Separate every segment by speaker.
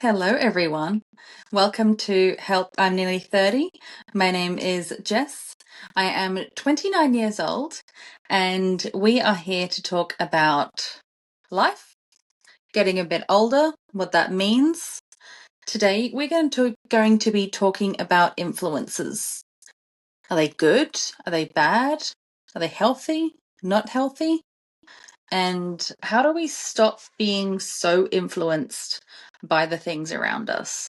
Speaker 1: Hello, everyone. Welcome to Help. I'm nearly 30. My name is Jess. I am 29 years old, and we are here to talk about life, getting a bit older, what that means. Today, we're going to be talking about influences. Are they good? Are they bad? Are they healthy? Not healthy? And how do we stop being so influenced by the things around us?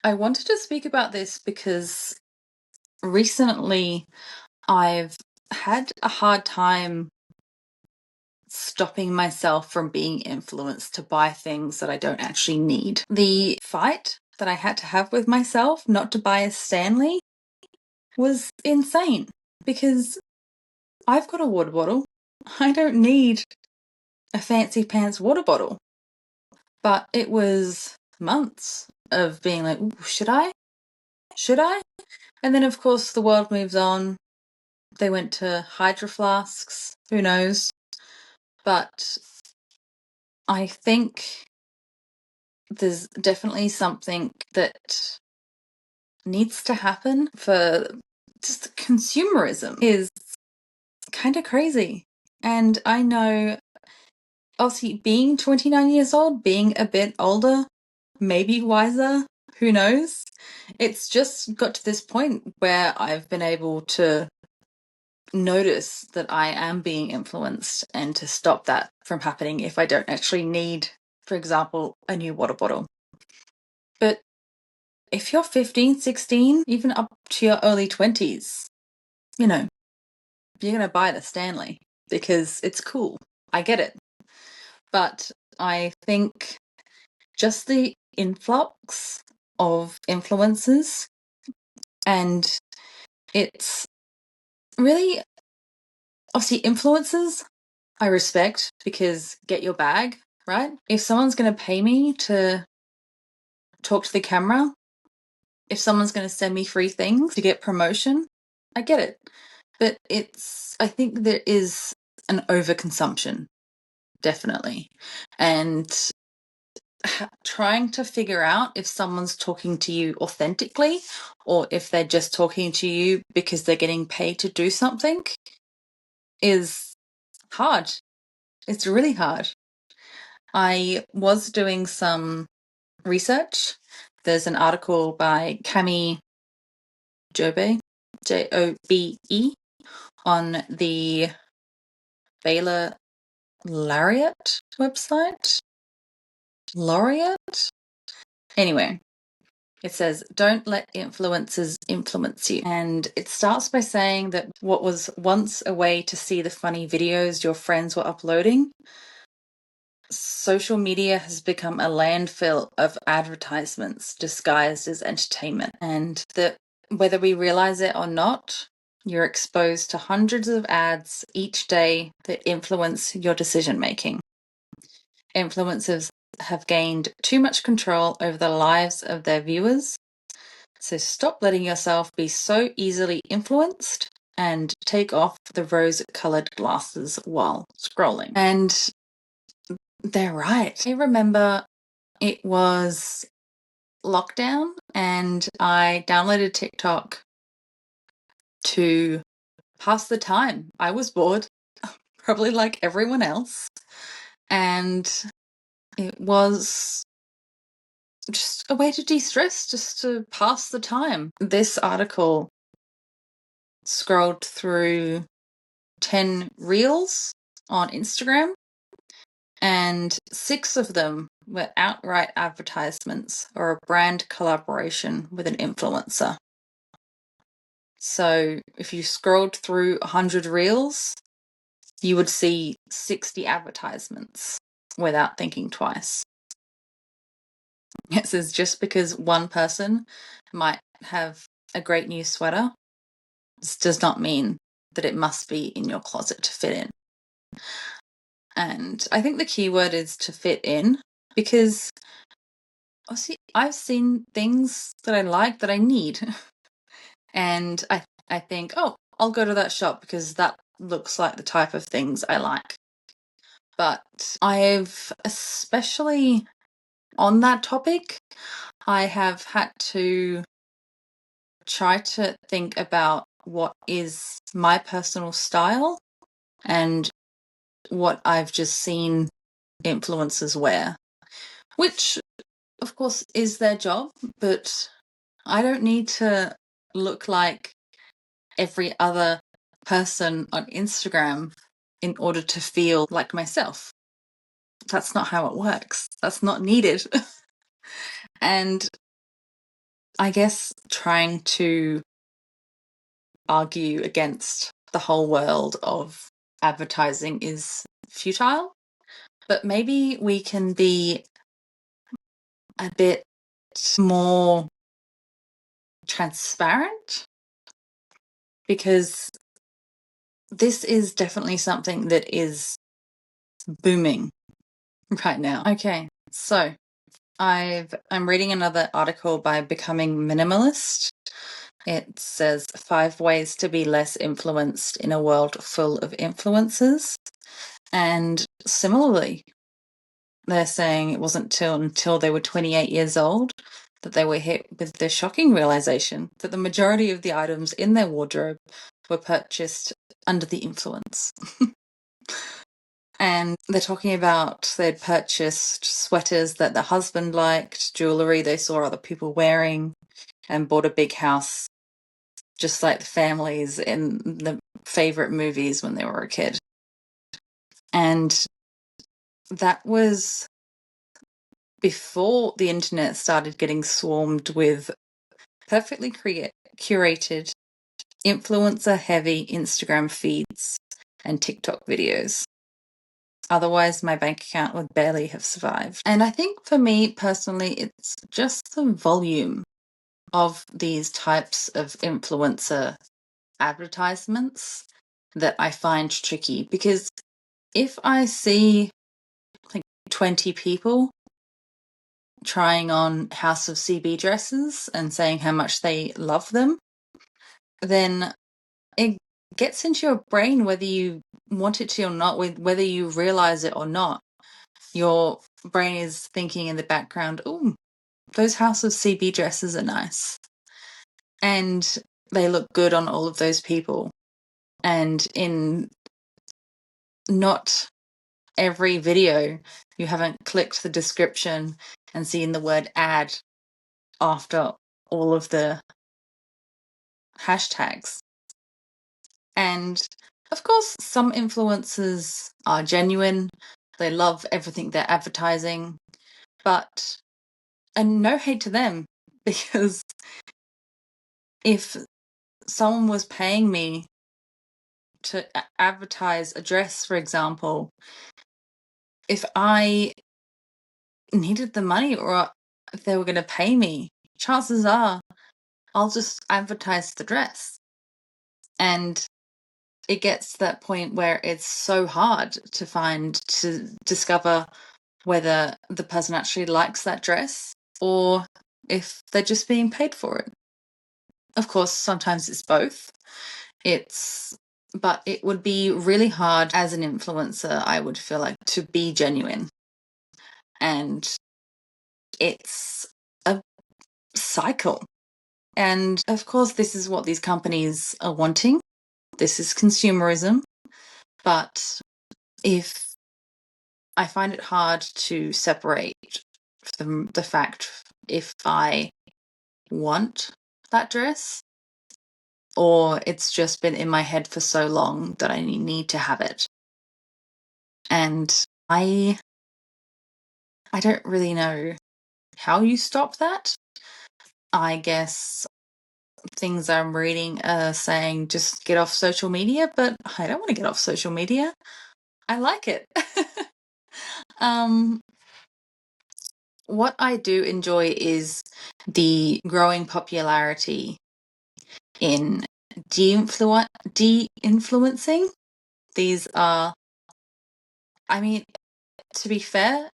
Speaker 1: I wanted to speak about this because recently I've had a hard time stopping myself from being influenced to buy things that I don't actually need. The fight that I had to have with myself not to buy a Stanley was insane because I've got a water bottle. I don't need a fancy pants water bottle. But it was months of being like, "Ooh, should I? Should I?" And then, of course, the world moves on. They went to hydro flasks. Who knows? But I think there's definitely something that needs to happen for just consumerism is kind of crazy. And I know, obviously, being 29 years old, being a bit older, maybe wiser, who knows? It's just got to this point where I've been able to notice that I am being influenced and to stop that from happening if I don't actually need, for example, a new water bottle. But if you're 15, 16, even up to your early 20s, you're going to buy the Stanley because it's cool. I get it. But I think just the influx of influences, and it's really, obviously, influences I respect because get your bag, right? If someone's going to pay me to talk to the camera, if someone's going to send me free things to get promotion, I get it. But I think there is an overconsumption, definitely. And trying to figure out if someone's talking to you authentically or if they're just talking to you because they're getting paid to do something is hard. It's really hard. I was doing some research. There's an article by Cami Jobe, Jobe, on the Baylor Laureate website. Laureate? Anyway, it says, "Don't let influencers influence you." And it starts by saying that what was once a way to see the funny videos your friends were uploading, social media has become a landfill of advertisements disguised as entertainment. And that whether we realize it or not, you're exposed to hundreds of ads each day that influence your decision making. Influencers have gained too much control over the lives of their viewers. So stop letting yourself be so easily influenced and take off the rose-colored glasses while scrolling. And they're right. I remember it was lockdown and I downloaded TikTok to pass the time. I was bored, probably like everyone else. And it was just a way to de-stress, just to pass the time. This article scrolled through 10 reels on Instagram, and 6 of them were outright advertisements or a brand collaboration with an influencer. So if you scrolled through 100 reels, you would see 60 advertisements without thinking twice. It says just because one person might have a great new sweater, this does not mean that it must be in your closet to fit in. And I think the key word is to fit in, because obviously I've seen things that I like that I need. And I think, oh, I'll go to that shop because that looks like the type of things I like. But I've especially on that topic, I have had to try to think about what is my personal style and what I've just seen influencers wear, which of course is their job, but I don't need to look like every other person on Instagram in order to feel like myself. That's not how it works. That's not needed. And I guess trying to argue against the whole world of advertising is futile, but maybe we can be a bit more transparent, because this is definitely something that is booming right now. Okay, so I'm reading another article by Becoming Minimalist. It says 5 ways to be less influenced in a world full of influencers. And similarly, they're saying it wasn't until they were 28 years old that they were hit with the shocking realization that the majority of the items in their wardrobe were purchased under the influence. And they're talking about they'd purchased sweaters that the husband liked, jewelry they saw other people wearing, and bought a big house, just like the families in the favorite movies when they were a kid. And that was before the internet started getting swarmed with perfectly curated, influencer-heavy Instagram feeds and TikTok videos. Otherwise, my bank account would barely have survived. And I think for me personally, it's just the volume of these types of influencer advertisements that I find tricky, because if I see like 20 people trying on House of CB dresses and saying how much they love them, then it gets into your brain whether you want it to or not, whether you realize it or not. Your brain is thinking in the background, oh, those House of CB dresses are nice. And they look good on all of those people. And in not every video, you haven't clicked the description and seen the word ad after all of the hashtags. And of course, some influencers are genuine. They love everything they're advertising, and no hate to them, because if someone was paying me to advertise a dress, for example, if I needed the money or if they were going to pay me, chances are I'll just advertise the dress. And it gets to that point where it's so hard to discover whether the person actually likes that dress or if they're just being paid for it. Of course, sometimes it's both. But it would be really hard as an influencer, I would feel like, to be genuine. And it's a cycle. And of course, this is what these companies are wanting. This is consumerism. But if I find it hard to separate the fact if I want that dress or it's just been in my head for so long that I need to have it. And I don't really know how you stop that. I guess things I'm reading are saying just get off social media, but I don't want to get off social media. I like it. What I do enjoy is the growing popularity in de-influencing. These are, I mean, to be fair,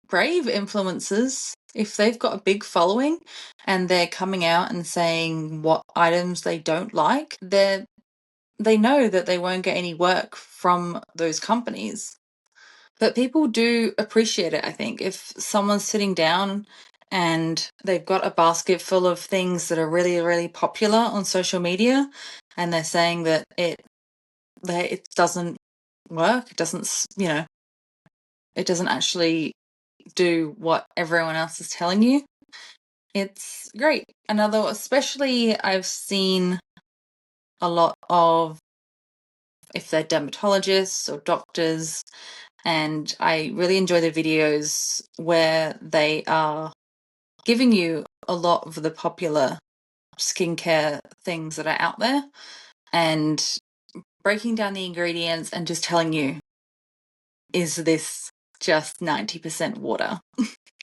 Speaker 1: brave influencers. If they've got a big following and they're coming out and saying what items they don't like, they know that they won't get any work from those companies. But people do appreciate it, I think. If someone's sitting down and they've got a basket full of things that are really, really popular on social media, and they're saying that it doesn't work, it doesn't, it doesn't actually do what everyone else is telling you, it's great. Especially I've seen a lot of, if they're dermatologists or doctors, and I really enjoy the videos where they are giving you a lot of the popular skincare things that are out there and breaking down the ingredients and just telling you, is this just 90% water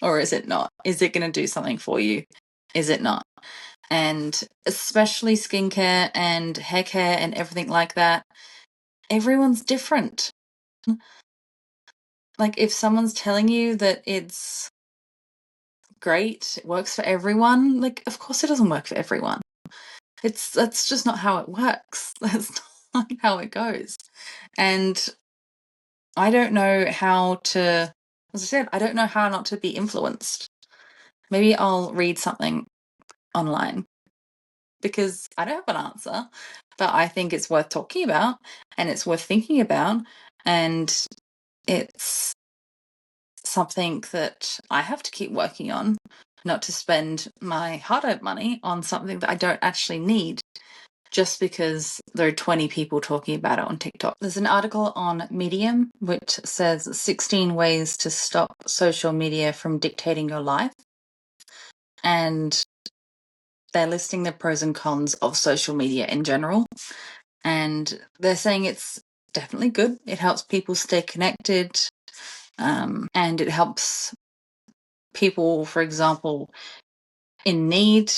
Speaker 1: or is it not? Is it going to do something for you? Is it not? And especially skincare and hair care and everything like that, everyone's different. Like, if someone's telling you that it's great, it works for everyone, like, of course it doesn't work for everyone. That's just not how it works. That's not how it goes. And I don't know how to, as I said, I don't know how not to be influenced. Maybe I'll read something online because I don't have an answer, but I think it's worth talking about and it's worth thinking about. And it's something that I have to keep working on, not to spend my hard-earned money on something that I don't actually need just because there are 20 people talking about it on TikTok. There's an article on Medium which says 16 ways to stop social media from dictating your life. And they're listing the pros and cons of social media in general. And they're saying it's definitely good. It helps people stay connected. And it helps people, for example, in need.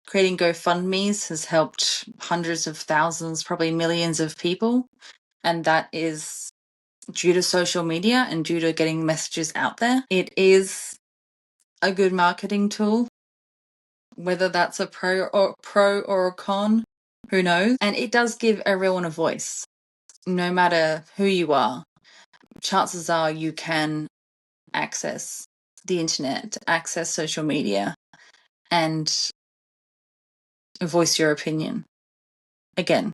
Speaker 1: Creating GoFundMes has helped hundreds of thousands, probably millions of people. And that is due to social media and due to getting messages out there. It is a good marketing tool. Whether that's a pro or a con, who knows? And it does give everyone a voice. No matter who you are, chances are you can access the internet, access social media, and voice your opinion. Again,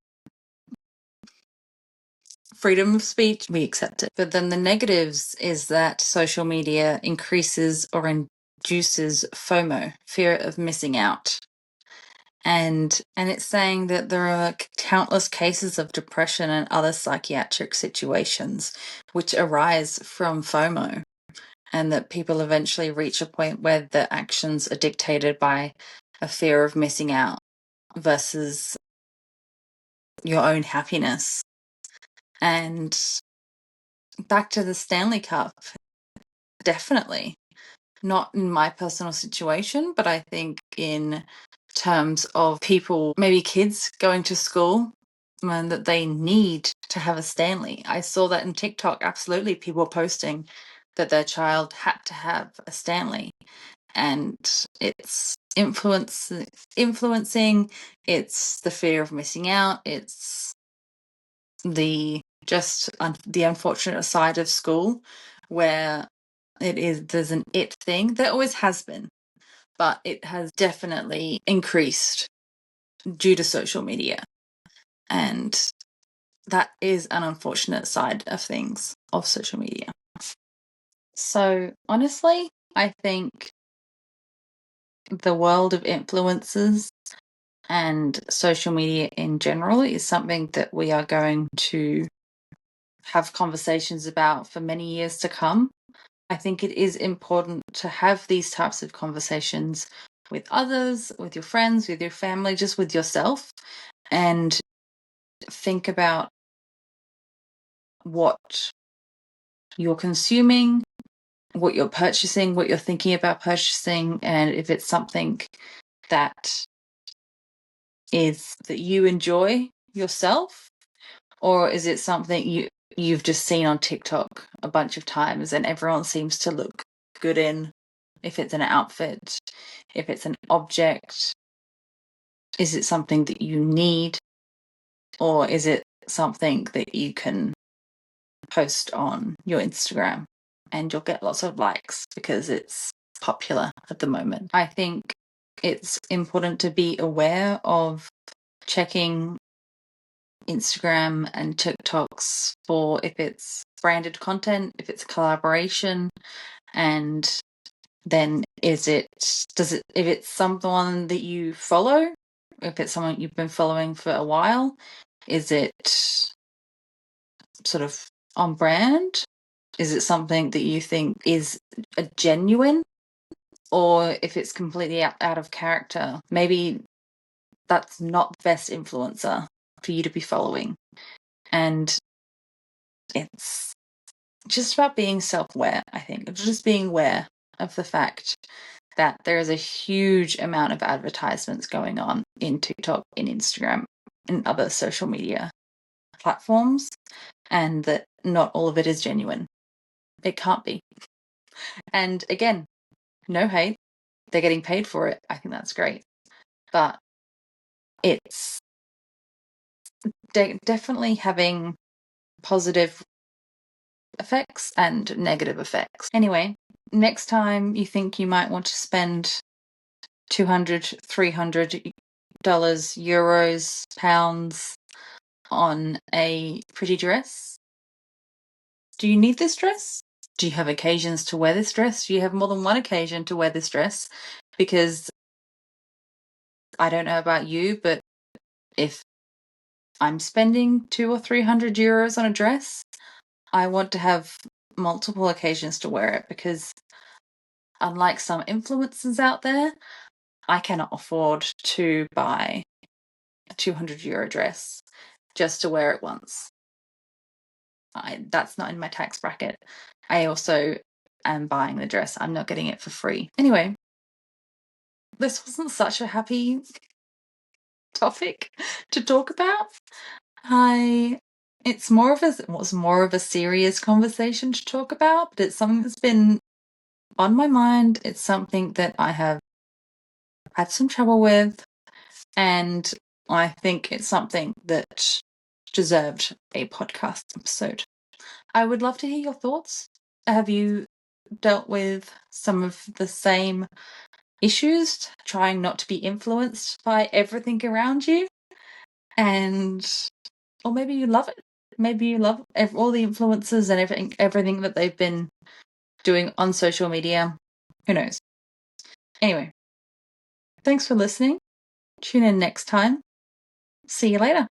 Speaker 1: freedom of speech, we accept it. But then the negatives is that social media increases or induces FOMO, fear of missing out. And it's saying that there are countless cases of depression and other psychiatric situations which arise from FOMO, and that people eventually reach a point where their actions are dictated by a fear of missing out versus your own happiness. And back to the Stanley Cup, definitely. Not in my personal situation, but I think in terms of people, maybe kids going to school, and that they need to have a Stanley. I saw that in TikTok. Absolutely, people posting that their child had to have a Stanley, and it's influencing. It's the fear of missing out. It's the unfortunate side of school where there's an it thing. There always has been, but it has definitely increased due to social media. And that is an unfortunate side of things of social media. So honestly, I think the world of influencers and social media in general is something that we are going to have conversations about for many years to come. I think it is important to have these types of conversations with others, with your friends, with your family, just with yourself, and think about what you're consuming, what you're purchasing, what you're thinking about purchasing, and if it's something that you enjoy yourself, or is it something you've just seen on TikTok a bunch of times and everyone seems to look good in. If it's an outfit, if it's an object, is it something that you need, or is it something that you can post on your Instagram and you'll get lots of likes because it's popular at the moment. I think it's important to be aware of checking Instagram and TikToks for if it's branded content, if it's collaboration, and then if it's someone that you follow, if it's someone you've been following for a while, is it sort of on brand? Is it something that you think is a genuine? Or if it's completely out of character, maybe that's not the best influencer for you to be following. And it's just about being self-aware, I think. Just being aware of the fact that there is a huge amount of advertisements going on in TikTok, in Instagram, and other social media platforms, and that not all of it is genuine. It can't be. And again, no hate. They're getting paid for it. I think that's great. But it's definitely having positive effects and negative effects. Anyway, next time you think you might want to spend $200, $300, euros, pounds on a pretty dress, do you need this dress? Do you have occasions to wear this dress? Do you have more than one occasion to wear this dress? Because I don't know about you, but if I'm spending 200 or 300 euros on a dress, I want to have multiple occasions to wear it, because unlike some influencers out there, I cannot afford to buy a 200 euro dress just to wear it once. That's not in my tax bracket. I also am buying the dress. I'm not getting it for free. Anyway, this wasn't such a happy topic to talk about. It was more of a serious conversation to talk about, but it's something that's been on my mind. It's something that I have had some trouble with, and I think it's something that deserved a podcast episode. I would love to hear your thoughts. Have you dealt with some of the same issues, trying not to be influenced by everything around you? Or maybe you love it. Maybe you love all the influencers and everything that they've been doing on social media. Who knows? Anyway, thanks for listening. Tune in next time. See you later.